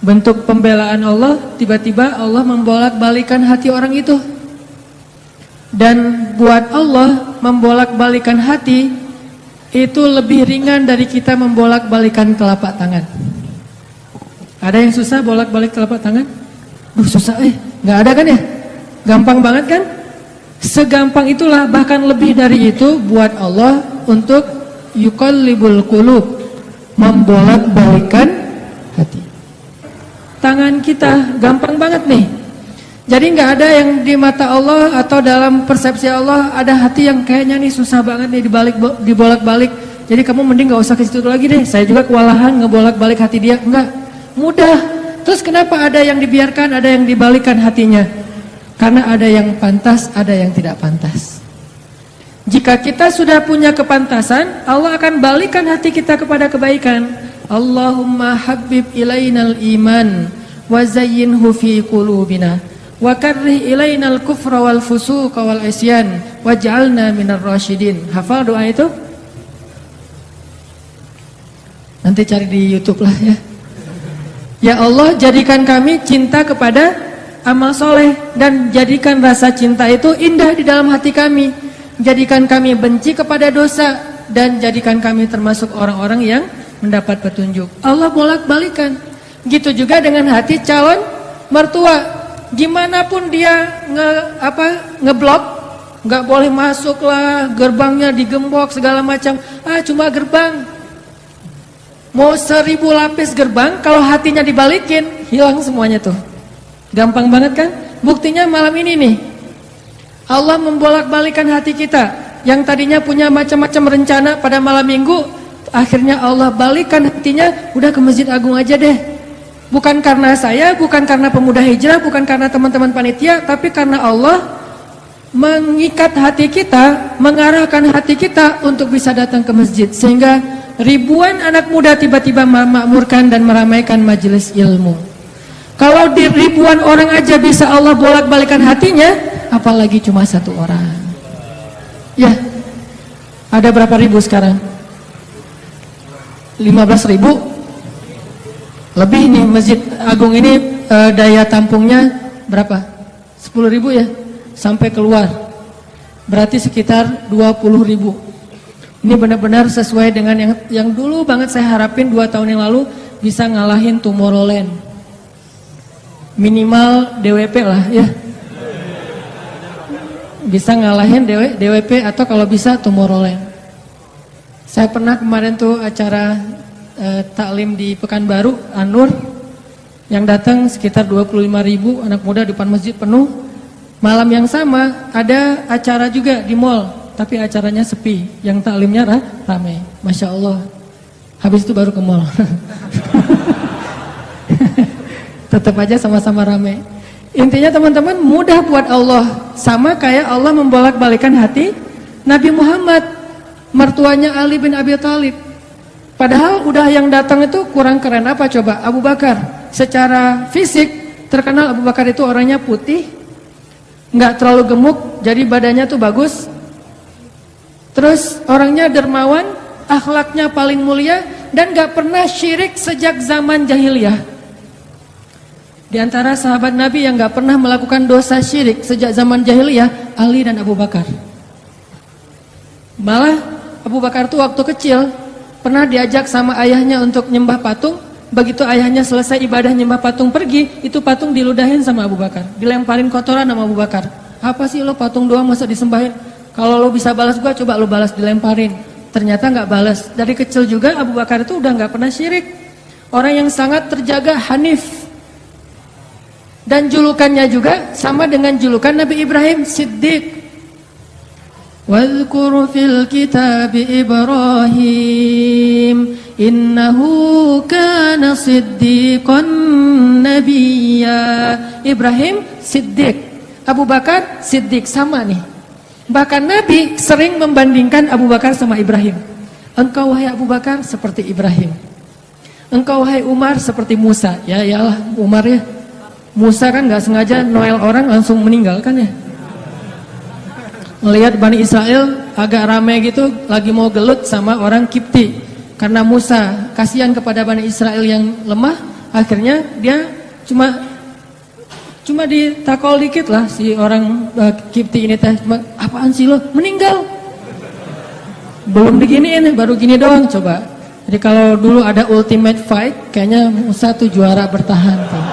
bentuk pembelaan Allah, tiba-tiba Allah membolak-balikan hati orang itu. Dan buat Allah membolak-balikan hati itu lebih ringan dari kita membolak-balikan telapak tangan. Ada yang susah bolak-balik telapak tangan? Susah nggak ada kan ya? Gampang banget kan? Segampang itulah, bahkan lebih dari itu buat Allah untuk yuqallibul qulub, membolak-balikan hati. Tangan kita gampang banget nih. Jadi nggak ada yang di mata Allah atau dalam persepsi Allah ada hati yang kayaknya nih susah banget nih dibolak-balik. Jadi kamu mending nggak usah ke situ lagi deh. Saya juga kewalahan ngebolak-balik hati dia. Enggak, mudah. Terus kenapa ada yang dibiarkan, ada yang dibalikan hatinya? Karena ada yang pantas, ada yang tidak pantas. Jika kita sudah punya kepantasan, Allah akan balikan hati kita kepada kebaikan. Allahumma habbib ilainal iman wa zayyinhu fi qulubina wa karrih ilainal kufra wal fusuqa wal isyan waj'alna minar rasyidin. Hafal doa itu? Nanti cari di YouTube lah ya. Ya Allah, jadikan kami cinta kepada amal soleh dan jadikan rasa cinta itu indah di dalam hati kami. Jadikan kami benci kepada dosa dan jadikan kami termasuk orang-orang yang mendapat petunjuk. Allah bolak-balikan. Gitu juga dengan hati calon mertua. Gimana pun dia ngeblok, nggak boleh masuk lah, gerbangnya digembok segala macam. Cuma gerbang. Mau 1000 lapis gerbang, kalau hatinya dibalikin, hilang semuanya tuh. Gampang banget kan? Buktinya malam ini nih. Allah membolak-balikan hati kita yang tadinya punya macam-macam rencana pada malam minggu. Akhirnya Allah balikan hatinya, udah ke Masjid Agung aja deh. Bukan karena saya, bukan karena pemuda hijrah, bukan karena teman-teman panitia, tapi karena Allah mengikat hati kita, mengarahkan hati kita untuk bisa datang ke masjid. Sehingga ribuan anak muda tiba-tiba memakmurkan dan meramaikan majelis ilmu. Kalau di ribuan orang aja bisa Allah bolak-balikan hatinya, apalagi cuma satu orang. Ya, ada berapa ribu sekarang? 15.000 lebih nih. Masjid Agung ini daya tampungnya berapa? 10.000 ya sampai keluar, berarti sekitar 20.000. Ini benar-benar sesuai dengan yang dulu banget saya harapin 2 tahun yang lalu, bisa ngalahin Tomorrowland, minimal DWP lah ya, bisa ngalahin DWP atau kalau bisa Tomorrowland. Saya pernah kemarin tuh acara taklim di Pekanbaru, An-Nur, yang datang sekitar 25.000 anak muda depan masjid penuh. Malam yang sama ada acara juga di mall, tapi acaranya sepi, yang taklimnya ramai. Masya Allah. Habis itu baru ke mall. Tetap aja sama-sama ramai. Intinya teman-teman, mudah buat Allah. Sama kayak Allah membolak-balikan hati Nabi Muhammad, mertuanya Ali bin Abi Thalib. Padahal udah yang datang itu kurang keren apa coba? Abu Bakar. Secara fisik terkenal Abu Bakar itu orangnya putih, nggak terlalu gemuk, jadi badannya tuh bagus. Terus orangnya dermawan, akhlaknya paling mulia, dan nggak pernah syirik sejak zaman jahiliyah. Di antara sahabat Nabi yang nggak pernah melakukan dosa syirik sejak zaman jahiliyah, Ali dan Abu Bakar. Malah Abu Bakar tuh waktu kecil pernah diajak sama ayahnya untuk nyembah patung. Begitu ayahnya selesai ibadah nyembah patung pergi, itu patung diludahin sama Abu Bakar, dilemparin kotoran sama Abu Bakar. Apa sih lo patung doang masa disembahin? Kalau lo bisa balas gua, coba lo balas, dilemparin. Ternyata nggak balas. Dari kecil juga Abu Bakar itu udah nggak pernah syirik. Orang yang sangat terjaga, hanif. Dan julukannya juga sama dengan julukan Nabi Ibrahim, Siddiq. Wadhkur fil kitab Ibrahim innahu kana siddiqan nabiyya. Ibrahim Siddiq, Abu Bakar Siddiq, sama nih. Bahkan Nabi sering membandingkan Abu Bakar sama Ibrahim. Engkau wahai Abu Bakar seperti Ibrahim, engkau wahai Umar seperti Musa. Ya iyalah Umar ya, Musa kan gak sengaja noel orang langsung meninggal kan ya. Melihat Bani Israel agak ramai gitu, lagi mau gelut sama orang Kipti. Karena Musa kasihan kepada Bani Israel yang lemah, Akhirnya dia cuma ditakol dikit lah si orang Kipti ini teh. Apaan sih lo? Meninggal. Belum diginiin, baru gini doang coba. Jadi kalau dulu ada ultimate fight, kayaknya Musa tuh juara bertahan tuh.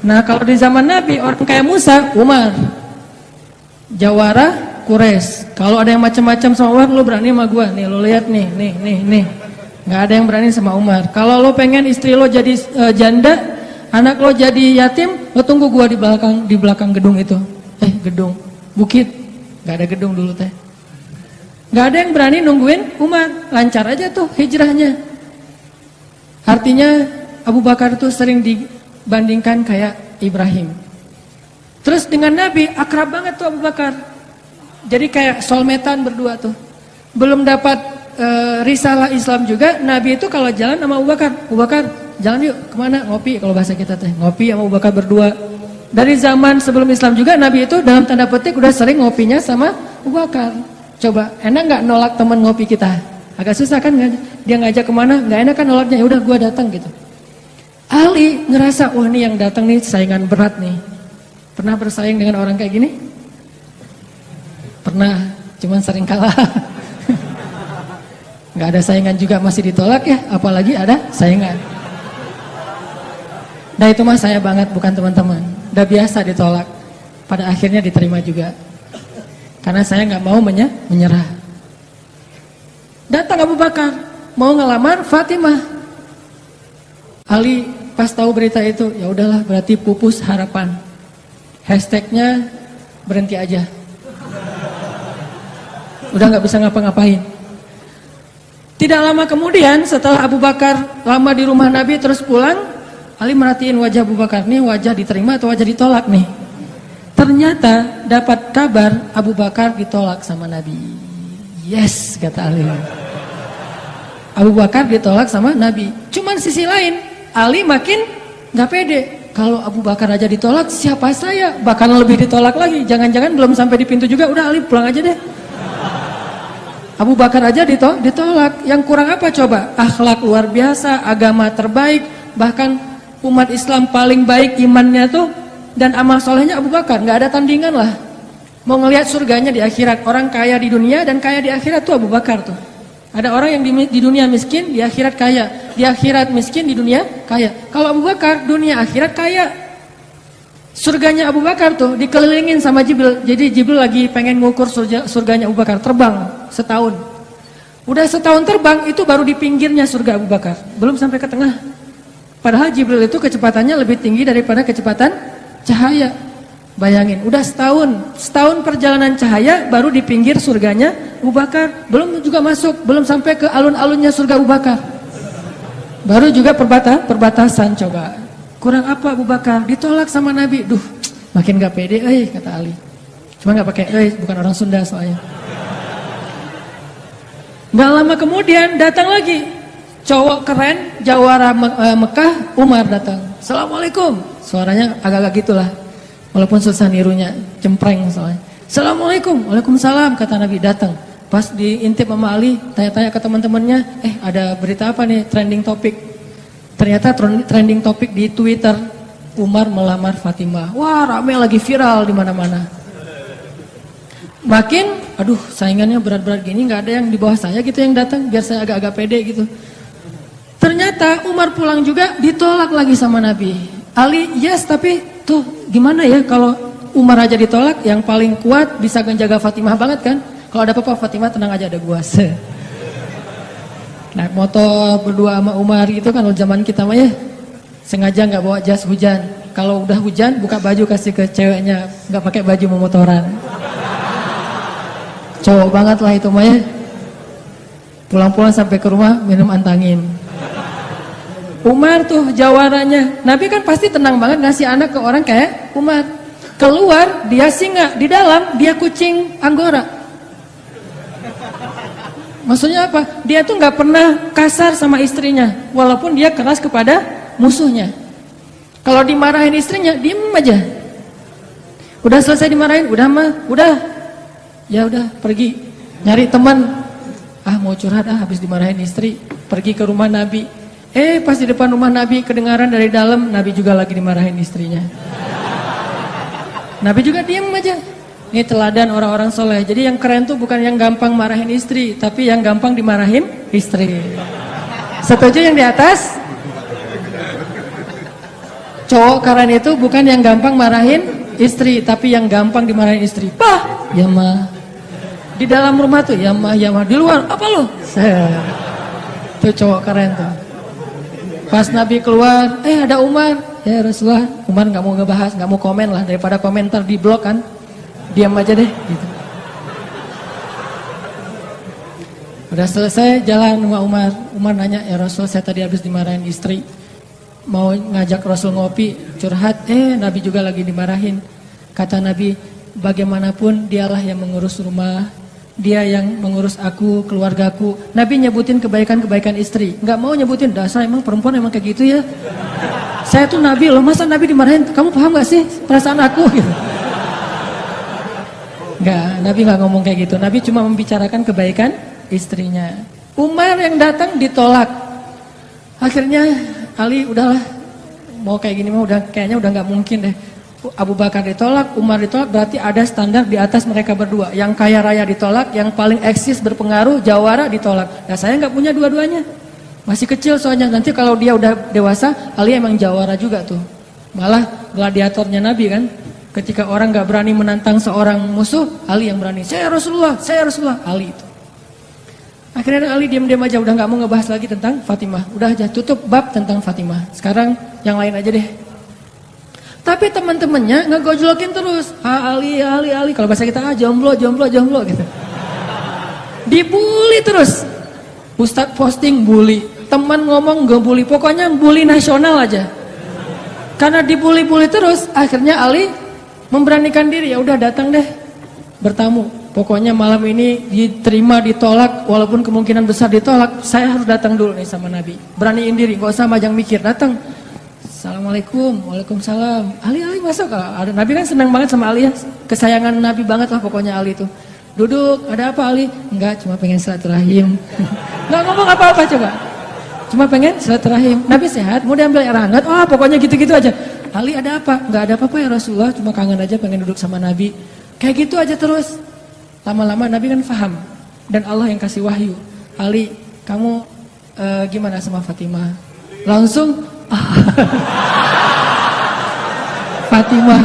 Nah kalau di zaman Nabi, orang kayak Musa, Umar. Jawara, Quraisy. Kalau ada yang macam-macam sama Umar, lo berani sama gua. Nih lo lihat nih. Nggak ada yang berani sama Umar. Kalau lo pengen istri lo jadi janda, anak lo jadi yatim, lo tunggu gua di belakang gedung itu. Gedung, bukit. Nggak ada gedung dulu teh. Nggak ada yang berani nungguin Umar. Lancar aja tuh hijrahnya. Artinya Abu Bakar tuh sering dibandingkan kayak Ibrahim. Terus dengan Nabi akrab banget tuh Abu Bakar. Jadi kayak soulmate-an berdua tuh. Belum dapat risalah Islam juga, Nabi itu kalau jalan sama Abu Bakar, jalan yuk kemana? Ngopi, kalau bahasa kita teh ngopi sama Abu Bakar berdua. Dari zaman sebelum Islam juga Nabi itu dalam tanda petik udah sering ngopinya sama Abu Bakar. Coba enak nggak nolak teman ngopi kita? Agak susah kan? Dia ngajak kemana? Nggak enak kan nolaknya? Ya udah gua datang gitu. Ali ngerasa wah nih yang datang nih saingan berat nih. Pernah bersaing dengan orang kayak gini? Pernah, cuman sering kalah. Nggak ada saingan juga masih ditolak ya, apalagi ada saingan. Nah itu mah saya banget, bukan teman-teman. Udah biasa ditolak, pada akhirnya diterima juga. Karena saya nggak mau menyerah. Datang Abu Bakar, mau ngelamar Fatimah. Ali pas tahu berita itu, ya udahlah berarti pupus harapan. Hashtagnya berhenti aja. Udah nggak bisa ngapa-ngapain. Tidak lama kemudian setelah Abu Bakar lama di rumah Nabi terus pulang, Ali merhatiin wajah Abu Bakar, nih wajah diterima atau wajah ditolak nih. Ternyata dapat kabar Abu Bakar ditolak sama Nabi. Yes, kata Ali. Abu Bakar ditolak sama Nabi. Cuman sisi lain, Ali makin gak pede. Kalau Abu Bakar aja ditolak, siapa saya? Bahkan lebih ditolak lagi. Jangan-jangan belum sampai di pintu juga, udah Ali pulang aja deh. Abu Bakar aja ditolak. Yang kurang apa coba? Akhlak luar biasa, agama terbaik, bahkan umat Islam paling baik imannya tuh dan amal solehnya Abu Bakar. Nggak ada tandingan lah. Mau ngelihat surganya di akhirat. Orang kaya di dunia dan kaya di akhirat tuh Abu Bakar tuh. Ada orang yang di dunia miskin, di akhirat kaya. Di akhirat miskin, di dunia kaya. Kalau Abu Bakar, dunia akhirat kaya. Surganya Abu Bakar tuh dikelilingin sama Jibril. Jadi Jibril lagi pengen ngukur surganya Abu Bakar, terbang setahun. Udah setahun terbang, itu baru di pinggirnya surga Abu Bakar, belum sampai ke tengah. Padahal Jibril itu kecepatannya lebih tinggi daripada kecepatan cahaya. Bayangin, udah setahun perjalanan cahaya baru di pinggir surganya Abu Bakar. Belum juga masuk, belum sampai ke alun-alunnya surga Abu Bakar. Baru juga perbatasan coba. Kurang apa Abu Bakar? Ditolak sama Nabi. Duh, makin gak pede, kata Ali. Cuma gak pakai, bukan orang Sunda soalnya. Gak lama kemudian datang lagi cowok keren, jawara Mekah, Umar datang. Assalamualaikum. Suaranya agak-agak gitulah. Walaupun susah nirunya, cempreng soalnya. Assalamualaikum. Waalaikumsalam, kata Nabi datang. Pas diintip sama Ali, tanya-tanya ke teman-temannya, ada berita apa nih, trending topik. Ternyata trending topik di Twitter, Umar melamar Fatimah. Wah, rame lagi viral di mana-mana. Makin, aduh, saingannya berat-berat gini, nggak ada yang di bawah saya gitu yang datang, biar saya agak-agak pede gitu. Ternyata Umar pulang juga ditolak lagi sama Nabi. Ali, yes, tapi tuh gimana ya kalau Umar aja ditolak, yang paling kuat bisa menjaga Fatimah banget kan? Kalau ada apa-apa Fatimah tenang aja, ada gua. Naik motor berdua sama Umar gitu kan, zaman kita mah ya. Sengaja nggak bawa jas hujan. Kalau udah hujan buka baju kasih ke ceweknya, nggak pakai baju memotoran. Cowok banget lah itu mah ya. Pulang-pulang sampai ke rumah minum antangin. Umar tuh jawarannya. Nabi kan pasti tenang banget ngasih anak ke orang kayak Umar. Keluar dia singa, di dalam dia kucing Anggora. Maksudnya apa? Dia tuh nggak pernah kasar sama istrinya, walaupun dia keras kepada musuhnya. Kalau dimarahin istrinya, diem aja. Udah selesai dimarahin, udah, ya udah pergi nyari teman. Mau curhat habis dimarahin istri, pergi ke rumah Nabi. Pas di depan rumah Nabi kedengaran dari dalam, Nabi juga lagi dimarahin istrinya. Nabi juga diam aja. Ini teladan orang-orang soleh. Jadi yang keren tuh bukan yang gampang marahin istri, tapi yang gampang dimarahin istri. Setuju yang di atas? Cowok keren itu bukan yang gampang marahin istri, tapi yang gampang dimarahin istri. Bah, ya mah. Di dalam rumah tuh, ya mah, ya mah. Di luar, apa lo? Tuh cowok keren tuh. Pas Nabi keluar, ada Umar. Ya Rasulullah, Umar gak mau ngebahas, gak mau komen lah. Daripada komentar di blog kan. Diam aja deh gitu. Udah selesai jalan sama Umar. Umar nanya, ya Rasul saya tadi habis dimarahin istri. Mau ngajak Rasul ngopi, curhat. Nabi juga lagi dimarahin. Kata Nabi, bagaimanapun dialah yang mengurus rumah. Dia yang mengurus aku, keluargaku. Nabi nyebutin kebaikan-kebaikan istri. Gak mau nyebutin, dasar emang perempuan emang kayak gitu ya. Saya tuh Nabi loh, masa Nabi dimarahin? Kamu paham gak sih perasaan aku? Gitu. Enggak, Nabi gak ngomong kayak gitu. Nabi cuma membicarakan kebaikan istrinya. Umar yang datang ditolak. Akhirnya Ali udahlah, mau kayak gini mah kayaknya udah gak mungkin deh. Abu Bakar ditolak, Umar ditolak, berarti ada standar di atas mereka berdua. Yang kaya raya ditolak, yang paling eksis berpengaruh, jawara ditolak. Nah saya gak punya dua-duanya. Masih kecil soalnya, nanti kalau dia udah dewasa, Ali emang jawara juga tuh. Malah gladiatornya Nabi kan. Ketika orang gak berani menantang seorang musuh, Ali yang berani. Saya Rasulullah, Ali itu. Akhirnya Ali diam-diam aja, udah gak mau ngebahas lagi tentang Fatimah. Udah aja, tutup bab tentang Fatimah. Sekarang yang lain aja deh. Tapi teman-temannya ngegojlokin terus. Ali. Kalau bahasa kita, jomblo gitu. Dibully terus. Ustadz posting bully. Teman ngomong gak bully. Pokoknya bully nasional aja. Karena dibully-bully terus, akhirnya Ali memberanikan diri, ya udah datang deh bertamu. Pokoknya malam ini diterima, ditolak, walaupun kemungkinan besar ditolak, saya harus datang dulu nih sama Nabi. Beraniin diri, gak usah majang mikir, datang. Assalamualaikum, waalaikumsalam. Ali masuk. Ada Nabi kan senang banget sama Ali ya, kesayangan Nabi banget lah pokoknya Ali itu. Duduk, ada apa Ali? Enggak, cuma pengen silaturahim. Nggak ngomong apa-apa coba. Cuma pengen silaturahim. Nabi sehat, mau diambil air hangat? Oh, pokoknya gitu-gitu aja. Ali ada apa? Enggak ada apa-apa ya Rasulullah, cuma kangen aja pengen duduk sama Nabi. Kayak gitu aja terus. Lama-lama Nabi kan paham. Dan Allah yang kasih wahyu. Ali, kamu gimana sama Fatimah? Langsung Fatimah.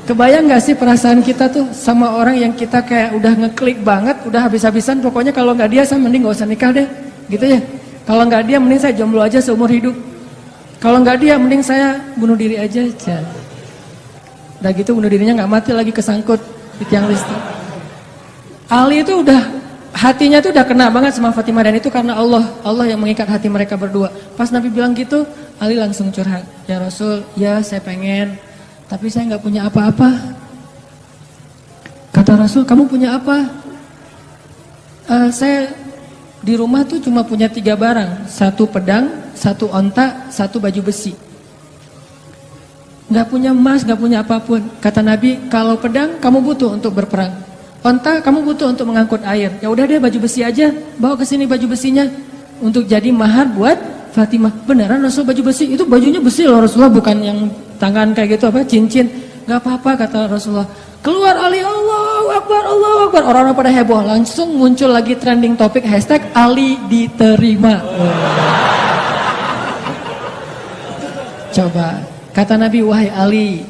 Kebayang gak sih perasaan kita tuh sama orang yang kita kayak udah ngeklik banget, udah habis-habisan, pokoknya kalau gak dia saya mending gak usah nikah deh. Gitu ya. Kalau gak dia mending saya jomblo aja seumur hidup. Kalau nggak dia, mending saya bunuh diri aja. Udah gitu bunuh dirinya nggak mati lagi, kesangkut di tiang listrik. Ali itu udah, hatinya tuh udah kena banget sama Fatimah, dan itu karena Allah yang mengikat hati mereka berdua. Pas Nabi bilang gitu, Ali langsung curhat. Ya Rasul, ya saya pengen, tapi saya nggak punya apa-apa. Kata Rasul, kamu punya apa? Saya di rumah tuh cuma punya 3 barang, 1 pedang, 1 onta, 1 baju besi. Gak punya emas, gak punya apapun. Kata Nabi, kalau pedang kamu butuh untuk berperang, onta kamu butuh untuk mengangkut air. Ya udah deh baju besi aja, bawa ke sini baju besinya untuk jadi mahar buat Fatimah. Beneran Rasul baju besi? Itu bajunya besi loh Rasulullah, bukan yang tangan kayak gitu apa cincin. Gak apa-apa kata Rasulullah. Keluar Ali, Allahu Akbar, Allahu Akbar. Orang-orang pada heboh, langsung muncul lagi trending topik hashtag Ali diterima. Coba, kata Nabi, wahai Ali,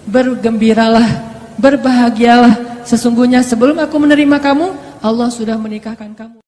bergembiralah, berbahagialah. Sesungguhnya sebelum aku menerima kamu, Allah sudah menikahkan kamu.